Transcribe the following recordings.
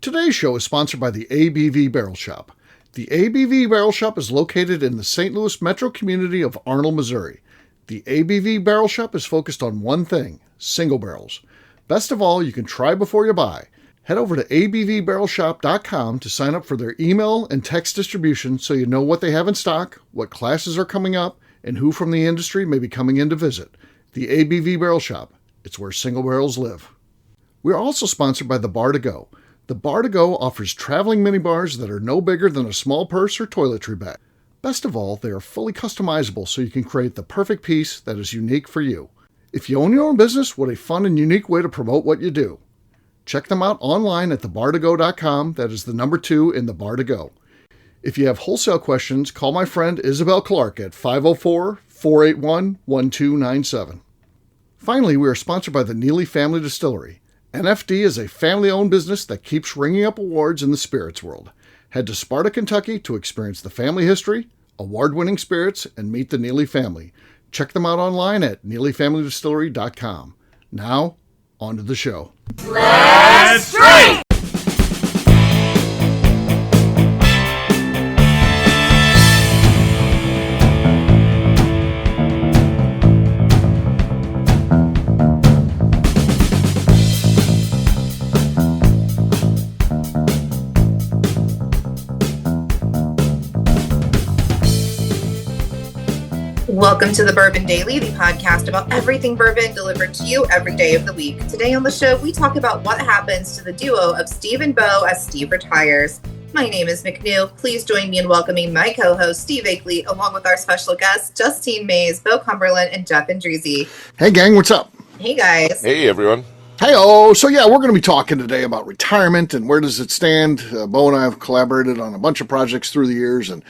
Today's show is sponsored by the ABV Barrel Shop. The ABV Barrel Shop is located in the St. Louis metro community of Arnold, Missouri. The ABV Barrel Shop is focused on one thing: single barrels. Best of all, you can try before you buy. Head over to abvbarrelshop.com to sign up for their email and text distribution so you know what they have in stock, what classes are coming up, and who from the industry may be coming in to visit. The ABV Barrel Shop. It's where single barrels live. We are also sponsored by the Bar to Go. The Bar to Go offers traveling minibars that are no bigger than a small purse or toiletry bag. Best of all, they are fully customizable so you can create the perfect piece that is unique for you. If you own your own business, what a fun and unique way to promote what you do. Check them out online at thebar2go.com. That is the number 2 in the Bar to Go. If you have wholesale questions, call my friend Isabel Clark at 504-481-1297. Finally, we are sponsored by the Neely Family Distillery. NFD is a family-owned business that keeps ringing up awards in the spirits world. Head to Sparta, Kentucky to experience the family history, award-winning spirits, and meet the Neely family. Check them out online at neelyfamilydistillery.com. Now, on to the show. Let's drink! Welcome to the Bourbon Daily, the podcast about everything bourbon delivered to you every day of the week. Today on the show, we talk about what happens to the duo of Steve and Bo as Steve retires. My name is McNew. Please join me in welcoming my co-host, Steve Akeley, along with our special guests, Justine Mays, Bo Cumberland, and Jeff Andrezzi. Hey, gang, what's up? Hey, guys. Hey, everyone. Hey-oh. So, yeah, we're going to be talking today about retirement and where does it stand. Bo and I have collaborated on a bunch of projects through the years, and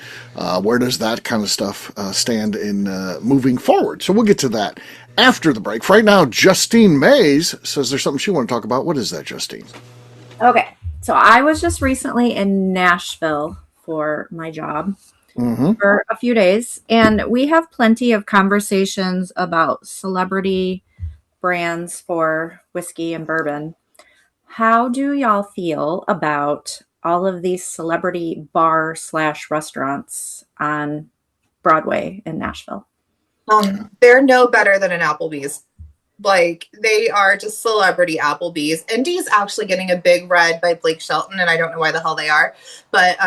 where does that kind of stuff stand in moving forward. So we'll get to that after the break. For right now, Justine Mays says there's something she wants to talk about. What is that, Justine? Okay. So I was just recently in Nashville for my job for a few days, and we have plenty of conversations about celebrity brands for whiskey and bourbon. How do y'all feel about all of these celebrity bar/restaurants on Broadway in Nashville? They're no better than an Applebee's. Like, they are just celebrity Applebee's. Indy's actually getting a big red by Blake Shelton, and I don't know why the hell they are. But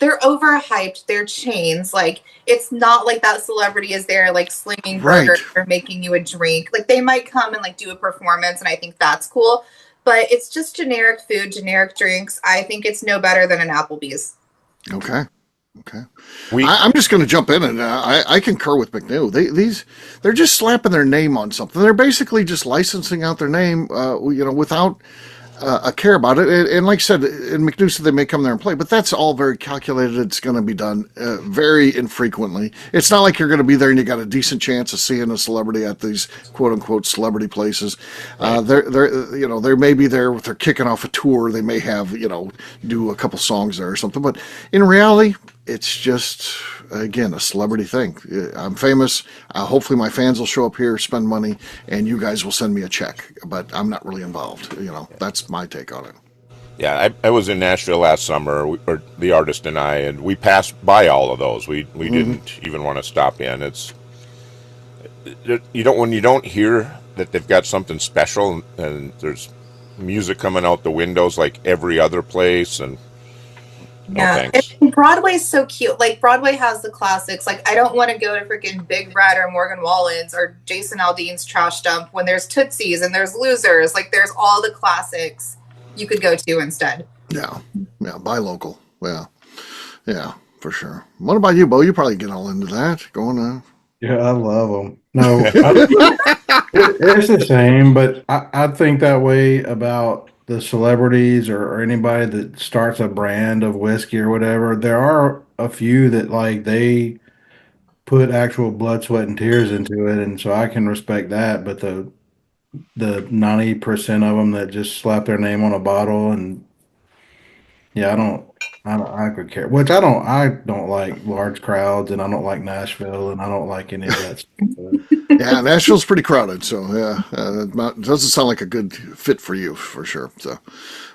they're overhyped. They're chains. Like, it's not like that celebrity is there, like, slinging burgers or making you a drink. Like, they might come and, like, do a performance, and I think that's cool. But it's just generic food, generic drinks. I think it's no better than an Applebee's. Okay. I'm just going to jump in, and I concur with McNew. They're just slapping their name on something. They're basically just licensing out their name, without a care about it. And like I said, and McNew said they may come there and play, but that's all very calculated. It's going to be done very infrequently. It's not like you're going to be there and you got a decent chance of seeing a celebrity at these quote unquote celebrity places. They may be there if they're kicking off a tour. They may have, do a couple songs there or something. But in reality, it's just, again, a celebrity thing. I'm famous. Hopefully my fans will show up here, spend money, and you guys will send me a check. But I'm not really involved. That's my take on it. Yeah, I was in Nashville last summer, or the artist and I, and we passed by all of those. We didn't even want to stop in. When you don't hear that they've got something special, and there's music coming out the windows like every other place, and yeah, and Broadway's so cute. Like, Broadway has the classics. Like, I don't want to go to freaking Big Red or Morgan Wallen's or Jason Aldean's Trash Dump when there's Tootsies and there's Losers. Like, there's all the classics you could go to instead. Yeah, buy local. Yeah, for sure. What about you, Bo? You probably get all into that. Going on. Yeah, I love them. No, it's the same, but I think that way about the celebrities or anybody that starts a brand of whiskey or whatever. There are a few that, like, they put actual blood, sweat, and tears into it, and so I can respect that. But the 90% of them that just slap their name on a bottle, and yeah, I could care. Which I don't like large crowds, and I don't like Nashville, and I don't like any of that stuff. Yeah, Nashville's pretty crowded, so yeah, it doesn't sound like a good fit for you for sure. So,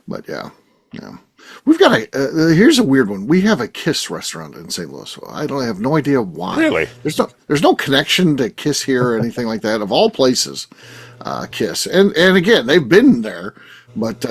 but yeah, yeah. We've got here's a weird one. We have a Kiss restaurant in St. Louis. I have no idea why. Really? There's no connection to Kiss here or anything like that. Of all places, Kiss. And again, they've been there, but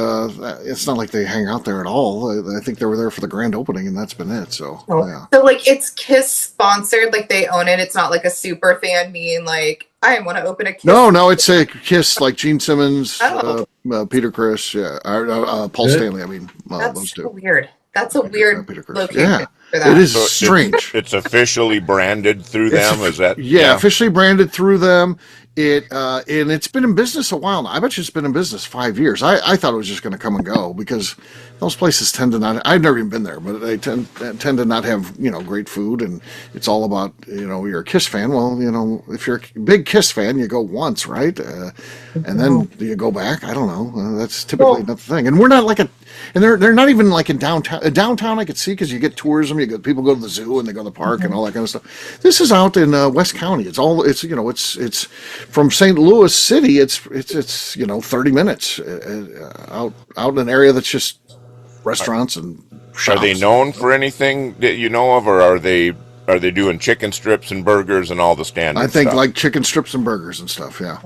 it's not like they hang out there at all. I think they were there for the grand opening, and that's been it. So, yeah. So like it's Kiss sponsored, like they own it. It's not like a super fan being like, I want to open a Kiss. No, it's a Kiss like Gene Simmons, Oh. Peter Criss, yeah, Paul Good. Stanley. I mean, That's those so two. weird. That's a weird Peter Criss. location Yeah, for that. it is So strange. It's officially branded through them. Is that? Yeah, officially branded through them. And it's been in business a while now. I bet you it's been in business 5 years. I thought it was just going to come and go because those places tend to not. I've never even been there, but they tend to not have great food, and it's all about you're a Kiss fan. Well, if you're a big Kiss fan, you go once, right? And then do you go back? I don't know. That's typically not the thing. And we're not like and they're not even like in downtown. Downtown I could see because you get tourism. You get people go to the zoo and they go to the park and all that kind of stuff. This is out in West County. It's it's from St. Louis City. It's 30 minutes out in an area that's just restaurants and shops. Are they known for anything that you know of, or are they doing chicken strips and burgers and all the standard I think stuff? like chicken strips and burgers and stuff. Yeah.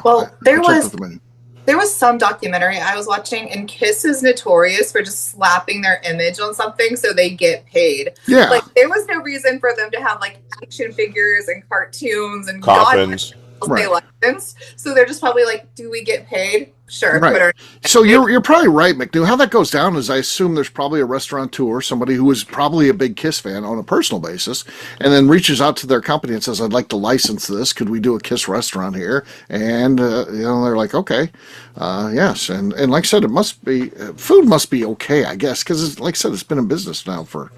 Well, I checked with the menu. there was some documentary I was watching, and Kiss is notorious for just slapping their image on something so they get paid. Yeah. Like there was no reason for them to have like action figures and cartoons and Coffins. They licensed. So they're just probably like, do we get paid? Sure. Right. Put our- So you're probably right, McNew. How that goes down is I assume there's probably a restaurateur, somebody who is probably a big Kiss fan on a personal basis, and then reaches out to their company and says, I'd like to license this. Could we do a Kiss restaurant here? And, they're like, okay, yes. And like I said, it must be, food must be okay, I guess, because like I said, it's been in business now for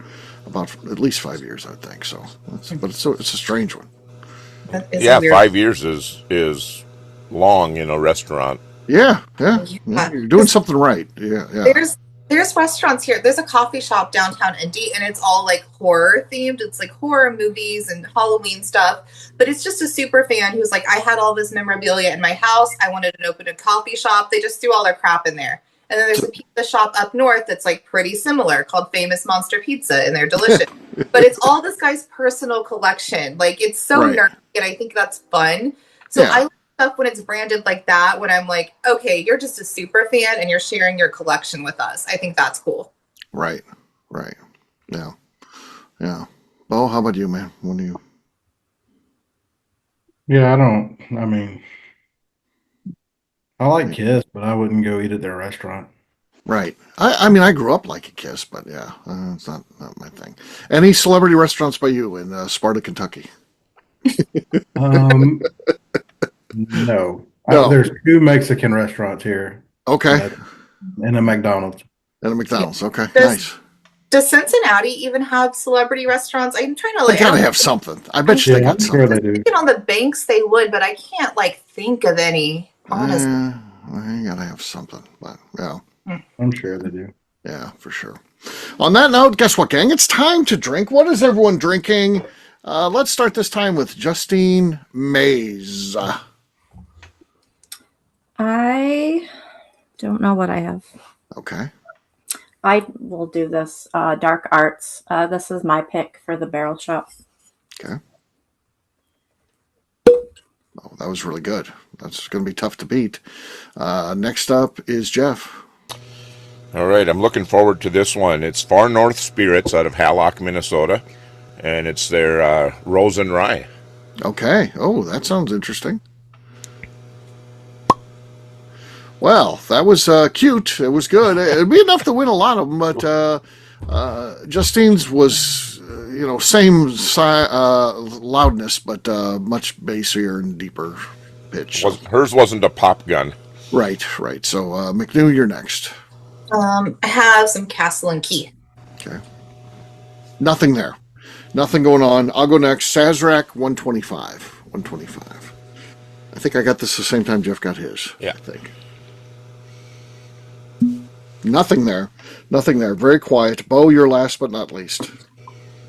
about at least 5 years, I think. So, but it's a strange one. that is Yeah, weird. 5 years is long in a restaurant. Yeah. Yeah. You're doing something right. Yeah. There's restaurants here. There's a coffee shop downtown Indy, and it's all like horror themed. It's like horror movies and Halloween stuff. But it's just a super fan who's like, I had all this memorabilia in my house. I wanted to open a coffee shop. They just threw all their crap in there. And then there's a pizza shop up north that's like pretty similar called Famous Monster Pizza, and they're delicious. But it's all this guy's personal collection. Like it's so Right. nerdy, and I think that's fun. So Yeah. I like stuff when it's branded like that, when I'm like, okay, you're just a super fan and you're sharing your collection with us. I think that's cool. Right. Yeah. Bo, how about you, man? When do you? Yeah, I like Kiss, but I wouldn't go eat at their restaurant. Right. I mean, I grew up like a Kiss, but yeah, it's not my thing. Any celebrity restaurants by you in Sparta, Kentucky? No. No. There's 2 Mexican restaurants here Okay. and a McDonald's. And a McDonald's. Okay. Does- Nice. Does Cincinnati even have celebrity restaurants? I'm trying to They like, gotta have something. I bet you they Yeah, got I'm sure something. they do. thinking on the banks they would, but I can't like think of any. Honestly, They gotta have something. But yeah. I'm sure they do. Yeah, for sure. On that note, guess what, gang? It's time to drink. What is everyone drinking? Let's start this time with Justine Mays. I don't know what I have. Okay. I will do this. Dark Arts. This is my pick for the Barrel Shop. Okay. Oh, that was really good. That's going to be tough to beat. Next up is Jeff. All right, I'm looking forward to this one. It's Far North Spirits out of Hallock, Minnesota, and it's their Rose and Rye. Okay. Oh, that sounds interesting. Well, that was cute. It was good. It'd be enough to win a lot of them, but Justine's was, same loudness, but much bassier and deeper pitch. Hers wasn't a pop gun. Right. So, McNew, you're next. I have some Castle and Key. Okay. Nothing there. Nothing going on. I'll go next. Sazerac, 125. I think I got this the same time Jeff got his. Yeah. I think. Nothing there. Nothing there. Very quiet. Bo, you're last but not least.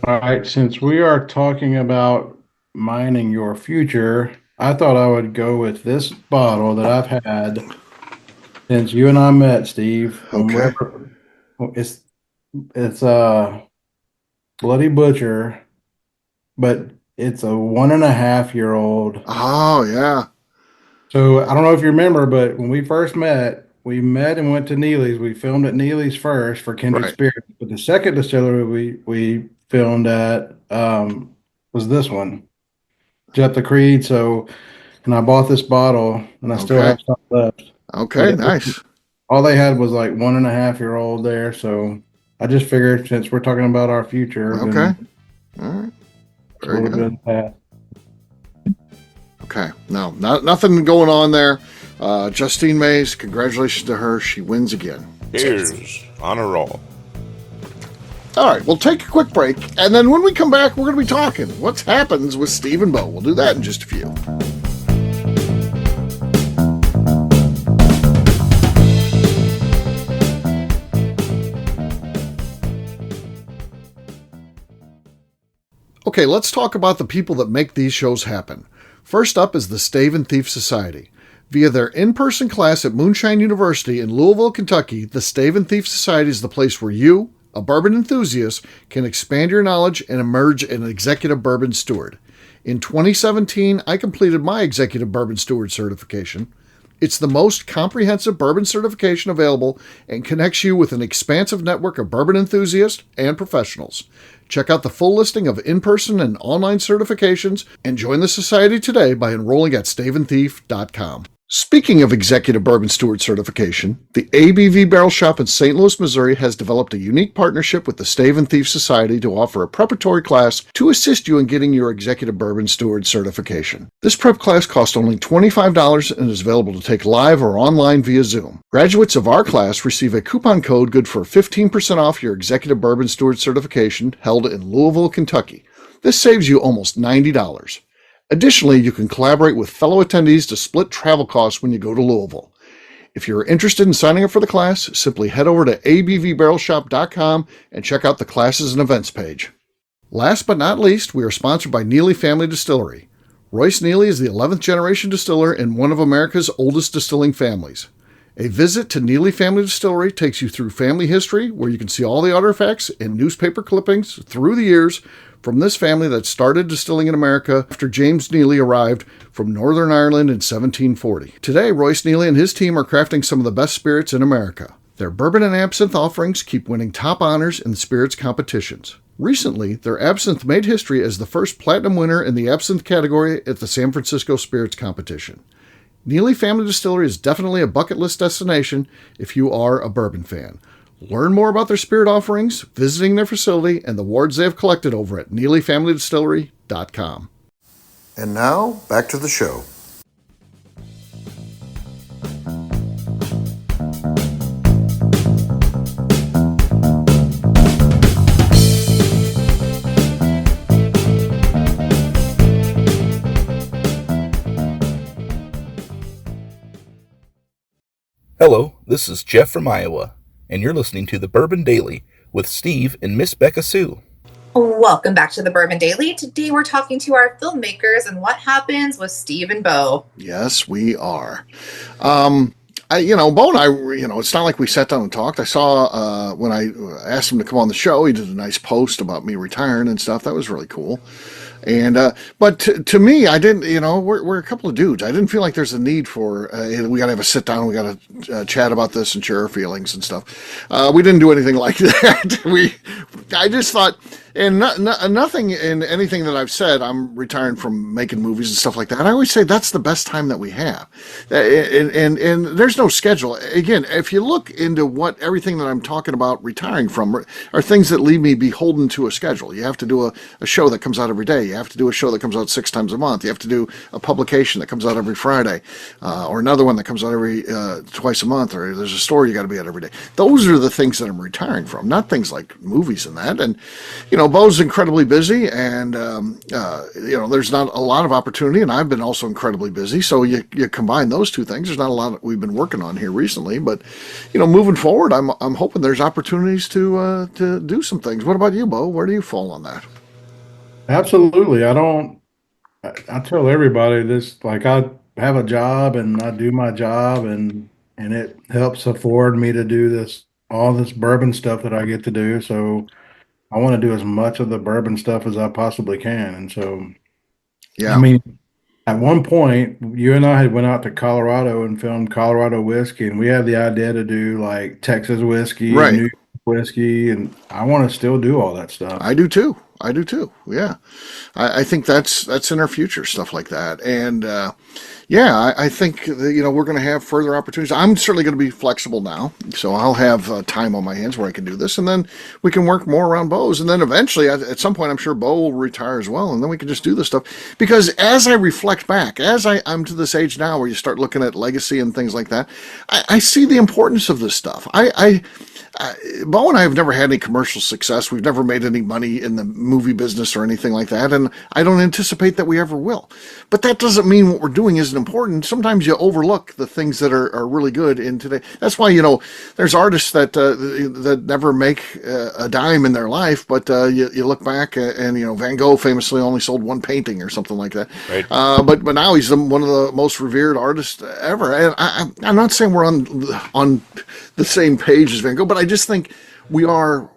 All right, since we are talking about mining your future, I thought I would go with this bottle that I've had since you and I met, Steve. Okay. It's a Bloody Butcher, but it's a 1.5-year old. Oh, yeah. So I don't know if you remember, but when we first met, we met and went to Neely's. We filmed at Neely's first for Kindred Right. Spirits, but the second distillery we filmed at was this one, Jet the Creed. So, and I bought this bottle, and I still Okay. have some left. Okay, But nice. all they had was like 1.5-year-old there. So I just figured since we're talking about our future, Okay. then All right. it's a Very little good. bit of that. Okay. No, nothing going on there. Justine Mays, congratulations to her. She wins again. Cheers. On a roll. All right, we'll take a quick break, and then when we come back, we're going to be talking what happens with Steve and Bo. We'll do that in just a few. Okay, let's talk about the people that make these shows happen. First up is the Stave and Thief Society. Via their in-person class at Moonshine University in Louisville, Kentucky, the Stave and Thief Society is the place where you, a bourbon enthusiast, can expand your knowledge and emerge an executive bourbon steward. In 2017, I completed my executive bourbon steward certification. It's the most comprehensive bourbon certification available and connects you with an expansive network of bourbon enthusiasts and professionals. Check out the full listing of in-person and online certifications and join the society today by enrolling at staveandthief.com. Speaking of Executive Bourbon Steward certification, the ABV Barrel Shop in St. Louis, Missouri has developed a unique partnership with the Stave and Thief Society to offer a preparatory class to assist you in getting your Executive Bourbon Steward certification. This prep class costs only $25 and is available to take live or online via Zoom. Graduates of our class receive a coupon code good for 15% off your Executive Bourbon Steward certification held in Louisville, Kentucky. This saves you almost $90. Additionally, you can collaborate with fellow attendees to split travel costs when you go to Louisville. If you're interested in signing up for the class, simply head over to abvbarrelshop.com and check out the classes and events page. Last but not least, we are sponsored by Neely Family Distillery. Royce Neely is the 11th generation distiller in one of America's oldest distilling families. A visit to Neely Family Distillery takes you through family history, where you can see all the artifacts and newspaper clippings through the years from this family that started distilling in America after James Neely arrived from Northern Ireland in 1740. Today, Royce Neely and his team are crafting some of the best spirits in America. Their bourbon and absinthe offerings keep winning top honors in the spirits competitions. Recently, their absinthe made history as the first platinum winner in the absinthe category at the San Francisco Spirits Competition. Neely Family Distillery is definitely a bucket list destination if you are a bourbon fan. Learn more about their spirit offerings, visiting their facility, and the awards they have collected over at NeelyFamilyDistillery.com. And now, back to the show. Hello, this is Jeff from Iowa, and you're listening to the Bourbon Daily with Steve and Miss Becca Sue. Welcome back to the Bourbon Daily. Today we're talking to our filmmakers and what happens with Steve and Bo. Yes, we are. Bo and I, it's not like we sat down and talked. I saw when I asked him to come on the show, he did a nice post about me retiring and stuff. That was really cool. And but to me, I didn't. We're a couple of dudes. I didn't feel like there's a need for we got to have a sit down. We got to chat about this and share our feelings and stuff. We didn't do anything like that. I just thought. And nothing in anything that I've said, I'm retiring from making movies and stuff like that. I always say that's the best time that we have. And there's no schedule. Again, if you look into what everything that I'm talking about retiring from are things that leave me beholden to a schedule. You have to do a show that comes out every day. You have to do a show that comes out 6 times a month. You have to do a publication that comes out every Friday, or another one that comes out every twice a month, or there's a store you got to be at every day. Those are the things that I'm retiring from, not things like movies and that. And, Bo's incredibly busy, and there's not a lot of opportunity, and I've been also incredibly busy. So you combine those two things. There's not a lot that we've been working on here recently, but moving forward, I'm hoping there's opportunities to do some things. What about you, Bo? Where do you fall on that? Absolutely. I tell everybody this, like I have a job and I do my job and it helps afford me to do all this bourbon stuff that I get to do. So I want to do as much of the bourbon stuff as I possibly can. And so, I Yeah. mean, at one point, you and I had went out to Colorado and filmed Colorado whiskey, and we had the idea to do like Texas whiskey and Right. New York whiskey, and I want to still do all that stuff. I do too. Yeah. I think that's in our future, stuff like that. And I think that, we're going to have further opportunities. I'm certainly going to be flexible now, so I'll have time on my hands where I can do this, and then we can work more around Bo's. And then eventually, at some point, I'm sure Bo will retire as well, and then we can just do this stuff. Because as I reflect back, I'm to this age now where you start looking at legacy and things like that, I see the importance of this stuff. Bo and I have never had any commercial success. We've never made any money in the movie business or anything like that, and I don't anticipate that we ever will. But that doesn't mean what we're doing isn't important. Sometimes you overlook the things that are really good in today. That's why, there's artists that never make a dime in their life, but you look back and, Van Gogh famously only sold one painting or something like that. Right. But now he's one of the most revered artists ever. And I'm not saying we're on the same page as Van Gogh, but I just think we are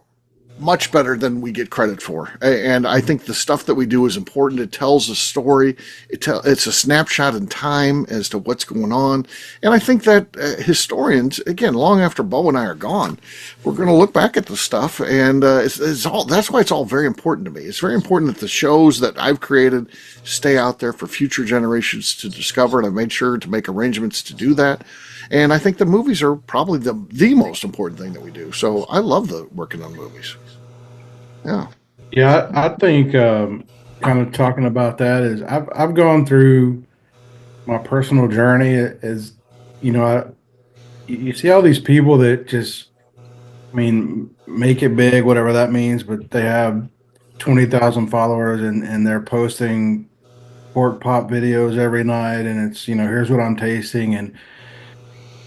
much better than we get credit for. And I think the stuff that we do is important. It tells a story. It's a snapshot in time as to what's going on. And I think that historians, again, long after Bo and I are gone, we're going to look back at the stuff. And that's why it's all very important to me. It's very important that the shows that I've created stay out there for future generations to discover. And I've made sure to make arrangements to do that. And I think the movies are probably the most important thing that we do. So I love working on movies. Yeah. Yeah, I think kind of talking about that is I've gone through my personal journey as you see all these people that just, make it big, whatever that means, but they have 20,000 followers and they're posting pork pop videos every night, and it's here's what I'm tasting, and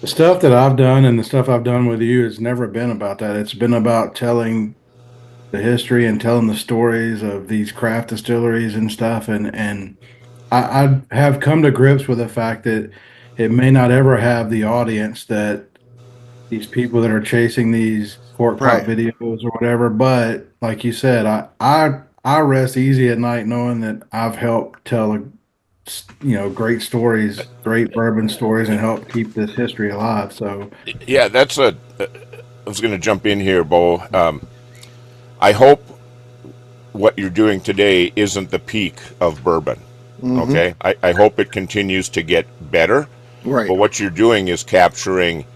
the stuff that I've done and the stuff I've done with you has never been about that. It's been about telling the history and telling the stories of these craft distilleries and stuff. And I have come to grips with the fact that it may not ever have the audience that these people that are chasing these pork pop videos or whatever. But like you said, I rest easy at night knowing that I've helped tell great stories, great bourbon stories, and help keep this history alive. So yeah, I was going to jump in here, Bo. I hope what you're doing today isn't the peak of bourbon. Mm-hmm. Okay, I hope it continues to get better. Right. But what you're doing is capturing.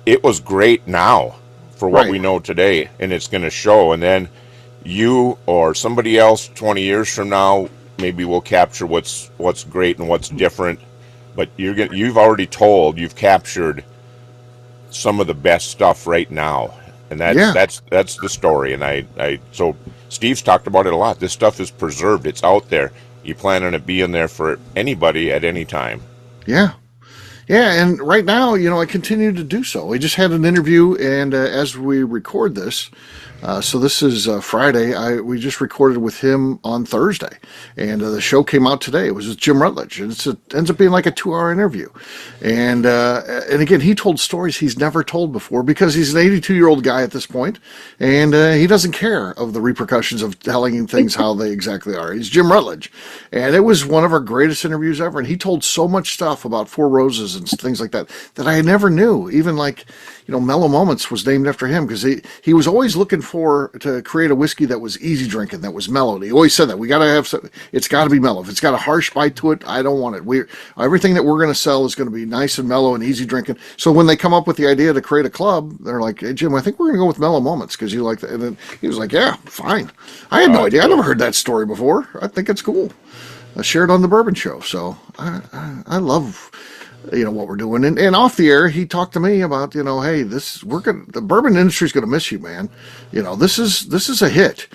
It was great now for what we know today, and it's going to show. And then you or somebody else 20 years from now maybe will capture what's great and what's different. But you've already you've captured some of the best stuff right now. And that's the story. And so Steve's talked about it a lot. This stuff is preserved. It's out there. You plan on it being there for anybody at any time. Yeah. Yeah, and right now, I continue to do so. We just had an interview, and as we record this, so this is Friday, we just recorded with him on Thursday, and the show came out today. It was with Jim Rutledge, and it ends up being like a 2-hour interview. And again, he told stories he's never told before because he's an 82-year-old guy at this point, and he doesn't care of the repercussions of telling things how they exactly are. He's Jim Rutledge, and it was one of our greatest interviews ever, and he told so much stuff about Four Roses and things like that I never knew. Even like, Mellow Moments was named after him because he was always looking to create a whiskey that was easy drinking, that was mellowed. He always said that it's got to be mellow. If it's got a harsh bite to it, I don't want it. Everything that we're going to sell is going to be nice and mellow and easy drinking. So when they come up with the idea to create a club, they're like, "Hey Jim, I think we're going to go with Mellow Moments because you like that." And then he was like, "Yeah, fine." I had no idea. I never heard that story before. I think it's cool. I shared on the Bourbon Show, so I love what we're doing. And off the air, he talked to me about, hey, the bourbon industry's going to miss you, man. This is a hit.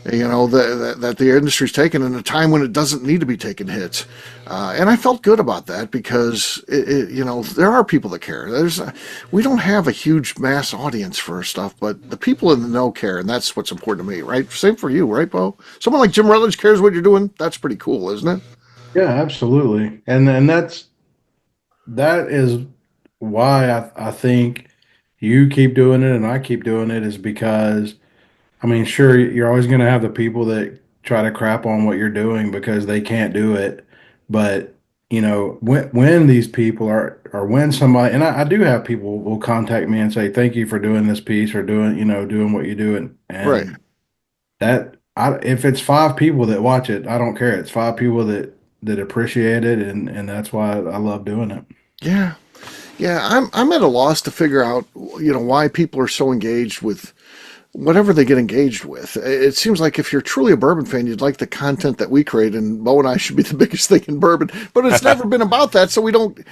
that the industry's taken in a time when it doesn't need to be taking hits. And I felt good about that because, there are people that care. We don't have a huge mass audience for stuff, but the people in the know care, and that's what's important to me, right? Same for you, right, Bo? Someone like Jim Rutledge cares what you're doing. That's pretty cool, isn't it? Yeah, absolutely. And that is why I think you keep doing it and I keep doing it is because, I mean, sure, you're always going to have the people that try to crap on what you're doing because they can't do it. But, when these people or when somebody, and I do have people will contact me and say, thank you for doing this piece or doing what you do. Right. And if it's 5 people that watch it, I don't care. It's 5 people that appreciate it. And that's why I love doing it. Yeah. Yeah. I'm at a loss to figure out, why people are so engaged with whatever they get engaged with. It seems like if you're truly a bourbon fan, you'd like the content that we create, and Bo and I should be the biggest thing in bourbon. But it's never been about that, so we don't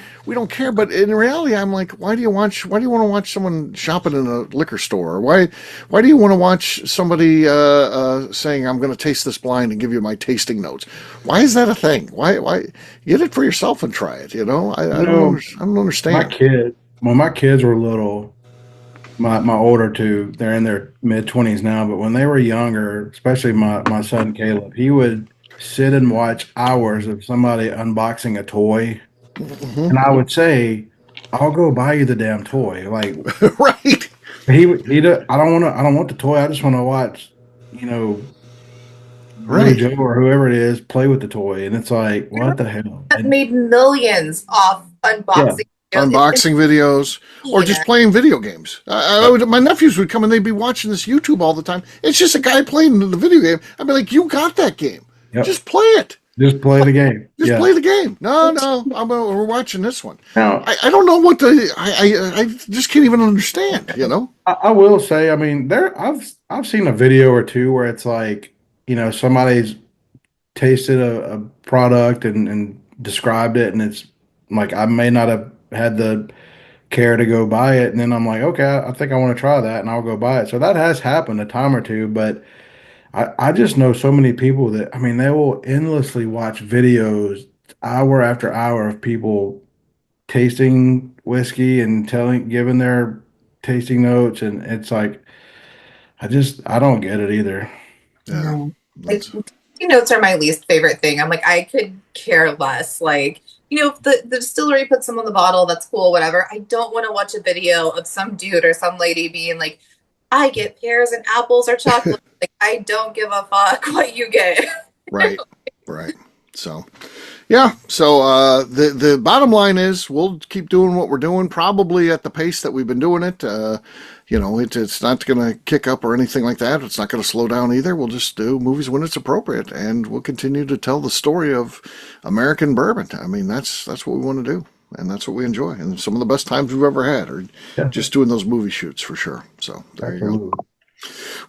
care. But in reality, I'm like, why do you want to watch someone shopping in a liquor store? Or why do you want to watch somebody saying, I'm going to taste this blind and give you my tasting notes? Why is that a thing? Why get it for yourself and try it? I don't understand. When my kids were little, my older two, they're in their mid-20s now, but when they were younger, especially my son Caleb, he would sit and watch hours of somebody unboxing a toy. Mm-hmm. And I would say, I'll go buy you the damn toy. Like, right. I don't want the toy. I just want to watch, right. Joe or whoever it is play with the toy. And it's like, what the hell? I've made millions off unboxing. Yeah. Unboxing videos or just playing video games. My nephews would come and they'd be watching this YouTube all the time. It's just a guy playing the video game. I'd be like, you got that game. Yep. Just play it. Just play the game. Just play the game. No, we're watching this one. Now, I don't know I just can't even understand, I will say, I mean, I've seen a video or two where it's like, somebody's tasted a product and described it, and it's like, I may not have had the care to go buy it, and then I'm like, okay, I think I want to try that, and I'll go buy it. So that has happened a time or two, but I just know so many people that, I mean, they will endlessly watch videos hour after hour of people tasting whiskey and giving their tasting notes, and it's like, I don't get it either. Yeah. Tasting notes are my least favorite thing. I'm like, I could care less. Like, if the distillery puts them on the bottle, that's cool, whatever. I don't want to watch a video of some dude or some lady being like, I get pears and apples or chocolate. Like, I don't give a fuck what you get. Right. So, yeah. So the bottom line is we'll keep doing what we're doing, probably at the pace that we've been doing it. It's not going to kick up or anything like that. It's not going to slow down either. We'll just do movies when it's appropriate, and we'll continue to tell the story of American bourbon. I mean, that's what we want to do, and that's what we enjoy. And some of the best times we've ever had are just doing those movie shoots for sure. So there you go.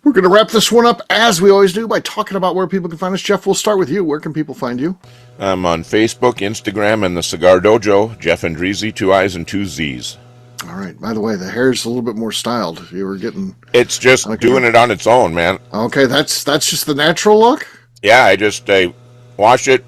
We're going to wrap this one up as we always do by talking about where people can find us. Jeff, we'll start with you. Where can people find you? I'm on Facebook, Instagram, and the Cigar Dojo. Jeff Andreezy, 2 I's and 2 Z's. All right. By the way, the hair's a little bit more styled. You were getting... It's just doing it on its own, man. Okay, that's just the natural look? Yeah, I wash it,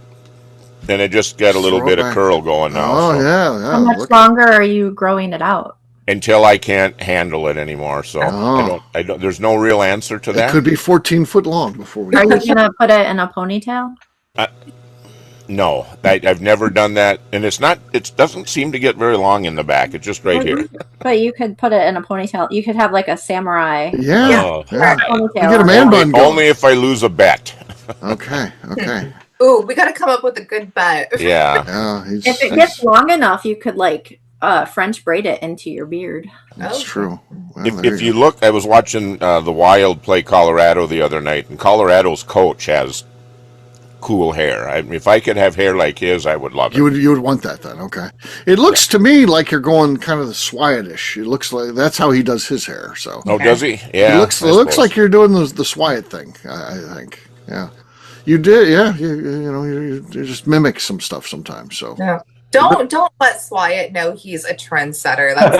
and it just got a little bit of curl going now. Oh, so. Yeah. How much longer are you growing it out? Until I can't handle it anymore. So I don't. There's no real answer to that. It could be 14 foot long before we... Are you going to put it in a ponytail? No, I've never done that, and it's not. It doesn't seem to get very long in the back. It's just right here. But you could put it in a ponytail. You could have like a samurai. Yeah. Ponytail. You get a man bun going. Only if I lose a bet. Okay. Ooh, we got to come up with a good bet. Yeah. If it gets long enough, you could French braid it into your beard. That's true. Well, if you look, I was watching the Wild play Colorado the other night, and Colorado's coach has cool hair. If I could have hair like his, I would love it. You would want that then, okay. It looks to me like you're going kind of the Swyatt-ish. It looks like that's how he does his hair. So. Oh, does he? Yeah. It looks like you're doing the Swyatt thing, I think. Yeah. You did, yeah. You just mimic some stuff sometimes. So. Yeah. Don't let Wyatt know he's a trendsetter. That's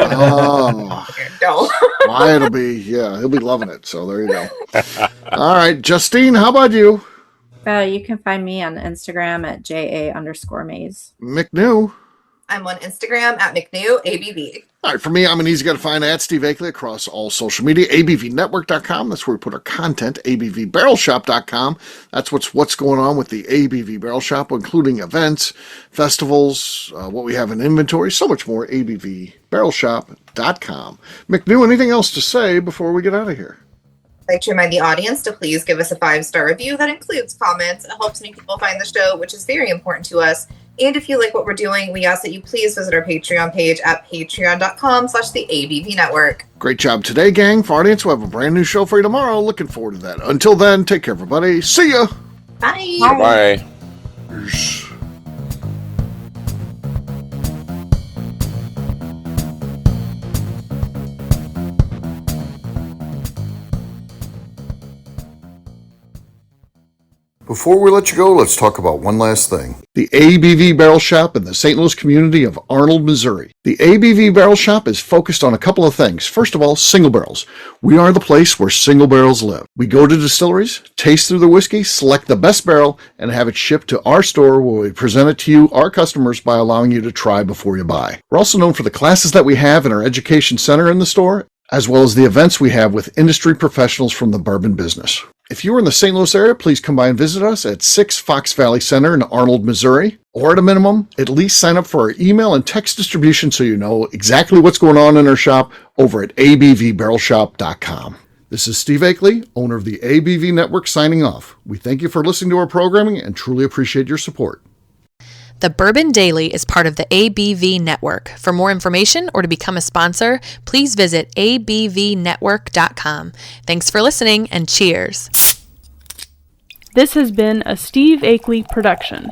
don't. Wyatt he'll be loving it. So there you go. All right, Justine, how about you? You can find me on Instagram at JA_Maze. McNew. I'm on Instagram at McNewABV. All right, for me, I'm an easy guy to find at Steve Akeley across all social media. ABVnetwork.com, that's where we put our content. ABVBarrelShop.com, that's what's going on with the ABV Barrel Shop, including events, festivals, what we have in inventory, so much more. ABVBarrelShop.com. McNew, anything else to say before we get out of here? I'd like to remind the audience to please give us a 5-star review that includes comments. It helps new people find the show, which is very important to us. And if you like what we're doing, we ask that you please visit our Patreon page at patreon.com/the ABV Great job today, gang. For our audience, we'll have a brand new show for you tomorrow. Looking forward to that. Until then, take care, everybody. See ya. Bye. Bye. Before we let you go, let's talk about one last thing. The ABV Barrel Shop in the St. Louis community of Arnold, Missouri. The ABV Barrel Shop is focused on a couple of things. First of all, single barrels. We are the place where single barrels live. We go to distilleries, taste through the whiskey, select the best barrel, and have it shipped to our store where we present it to you, our customers, by allowing you to try before you buy. We're also known for the classes that we have in our education center in the store, as well as the events we have with industry professionals from the bourbon business. If you're in the St. Louis area, please come by and visit us at 6 Fox Valley Center in Arnold, Missouri. Or at a minimum, at least sign up for our email and text distribution so you know exactly what's going on in our shop over at abvbarrelshop.com. This is Steve Akeley, owner of the ABV Network, signing off. We thank you for listening to our programming and truly appreciate your support. The Bourbon Daily is part of the ABV Network. For more information or to become a sponsor, please visit abvnetwork.com. Thanks for listening and cheers. This has been a Steve Akeley production.